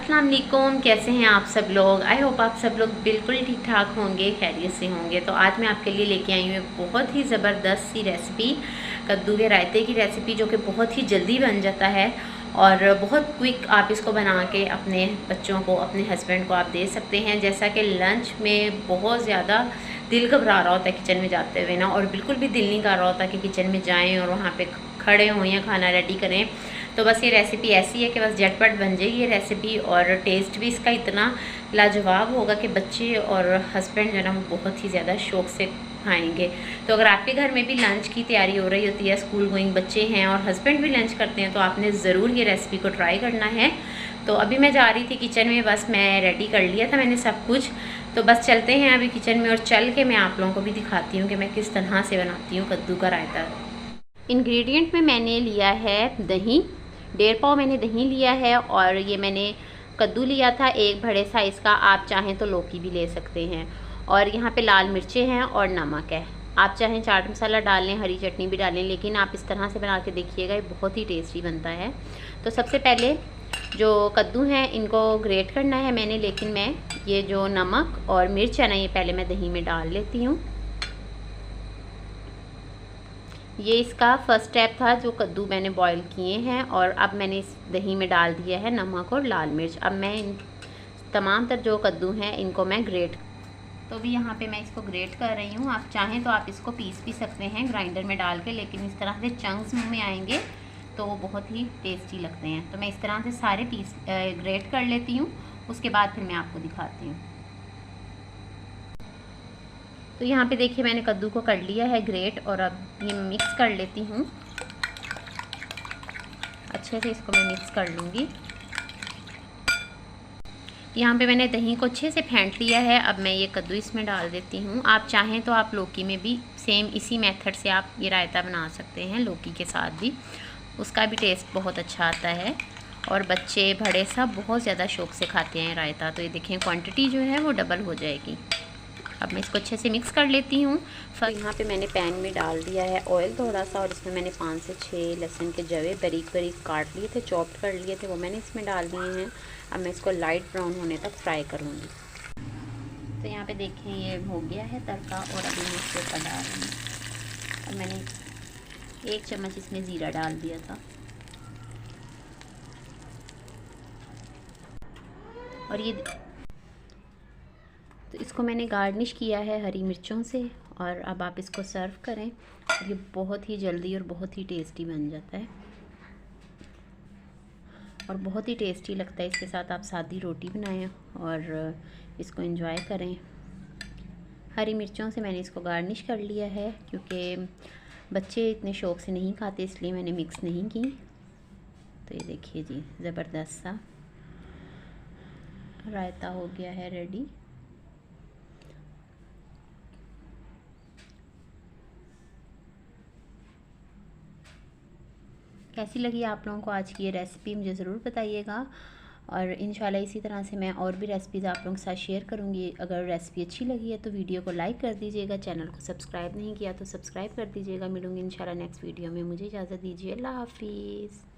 अस्सलाम वालेकुम, कैसे हैं आप सब लोग। आई होप आप सब लोग बिल्कुल ठीक ठाक होंगे, खैरियत से होंगे। तो आज मैं आपके लिए लेके आई हूँ एक बहुत ही ज़बरदस्त सी रेसिपी, कद्दू के रायते की रेसिपी, जो कि बहुत ही जल्दी बन जाता है और बहुत क्विक। आप इसको बना के अपने बच्चों को, अपने हस्बैंड को आप दे सकते हैं। जैसा कि लंच में बहुत ज़्यादा दिल घबरा रहा होता है किचन में जाते हुए ना, और बिल्कुल भी दिल नहीं कर रहा होता कि किचन में जाएँ और वहाँ पर खड़े हों या खाना रेडी करें। तो बस ये रेसिपी ऐसी है कि बस झटपट बन जाएगी ये रेसिपी, और टेस्ट भी इसका इतना लाजवाब होगा कि बच्चे और हस्बैंड जो है ना वो बहुत ही ज़्यादा शौक़ से खाएंगे। तो अगर आपके घर में भी लंच की तैयारी हो रही होती है, स्कूल गोइंग बच्चे हैं और हस्बैंड भी लंच करते हैं, तो आपने ज़रूर ये रेसिपी को ट्राई करना है। तो अभी मैं जा रही थी किचन में, बस मैं रेडी कर लिया था मैंने सब कुछ। तो बस चलते हैं अभी किचन में, और चल के मैं आप लोगों को भी दिखाती हूँ कि मैं किस तरह से बनाती हूँ कद्दू का रायता। इंग्रेडिएंट में मैंने लिया है दही, 1.5 पाव मैंने दही लिया है, और ये मैंने कद्दू लिया था एक बड़े साइज़ का। आप चाहें तो लौकी भी ले सकते हैं। और यहाँ पे लाल मिर्चें हैं और नमक है। आप चाहें चाट मसाला डाल लें, हरी चटनी भी डालें, लेकिन आप इस तरह से बना के देखिएगा, ये बहुत ही टेस्टी बनता है। तो सबसे पहले जो कद्दू हैं इनको ग्रेट करना है मैंने, लेकिन मैं ये जो नमक और मिर्च है ना, ये पहले मैं दही में डाल लेती हूँ। ये इसका फर्स्ट स्टेप था, जो कद्दू मैंने बॉईल किए हैं, और अब मैंने इस दही में डाल दिया है नमक और लाल मिर्च। अब मैं इन तमाम तर जो कद्दू हैं इनको मैं ग्रेट, तो भी यहाँ पे मैं इसको ग्रेट कर रही हूँ। आप चाहें तो आप इसको पीस भी सकते हैं ग्राइंडर में डाल के, लेकिन इस तरह से चंक्स मुँह में आएंगे तो वो बहुत ही टेस्टी लगते हैं। तो मैं इस तरह से सारे पीस ग्रेट कर लेती हूँ, उसके बाद फिर मैं आपको दिखाती हूँ। तो यहाँ पे देखिए मैंने कद्दू को कर लिया है ग्रेट, और अब ये मिक्स कर लेती हूँ अच्छे से। इसको मैं मिक्स कर लूँगी। यहाँ पे मैंने दही को अच्छे से फेंट लिया है। अब मैं ये कद्दू इसमें डाल देती हूँ। आप चाहें तो आप लौकी में भी सेम इसी मेथड से आप ये रायता बना सकते हैं, लौकी के साथ भी, उसका भी टेस्ट बहुत अच्छा आता है। और बच्चे बड़े सब बहुत ज़्यादा शौक़ से खाते हैं रायता। तो ये देखें क्वांटिटी जो है वो डबल हो जाएगी। अब मैं इसको अच्छे से मिक्स कर लेती हूँ। फिर यहाँ पे मैंने पैन में डाल दिया है ऑयल थोड़ा सा, और इसमें मैंने 5 से 6 लहसुन के जवे बारीक बारीक काट लिए थे, चॉप्ड कर लिए थे, वो मैंने इसमें डाल दिए हैं। अब मैं इसको लाइट ब्राउन होने तक फ्राई करूँगी। तो यहाँ पे देखें ये हो गया है तड़का, और अभी मैं इसके ऊपर डाल रही हूँ। अब मैंने 1 चम्मच इसमें ज़ीरा डाल दिया था, और ये तो इसको मैंने गार्निश किया है हरी मिर्चों से। और अब आप इसको सर्व करें, ये बहुत ही जल्दी और बहुत ही टेस्टी बन जाता है, और बहुत ही टेस्टी लगता है। इसके साथ आप सादी रोटी बनाएं और इसको एंजॉय करें। हरी मिर्चों से मैंने इसको गार्निश कर लिया है, क्योंकि बच्चे इतने शौक़ से नहीं खाते, इसलिए मैंने मिक्स नहीं की। तो ये देखिए जी, ज़बरदस्त सा रायता हो गया है रेडी। कैसी लगी आप लोगों को आज की ये रेसिपी, मुझे ज़रूर बताइएगा। और इंशाल्लाह इसी तरह से मैं और भी रेसिपीज़ आप लोगों के साथ शेयर करूँगी। अगर रेसिपी अच्छी लगी है तो वीडियो को लाइक कर दीजिएगा, चैनल को सब्सक्राइब नहीं किया तो सब्सक्राइब कर दीजिएगा। मिलूँगी इंशाल्लाह नेक्स्ट वीडियो में। मुझे इजाज़त दीजिए, अल्लाह हाफिज़।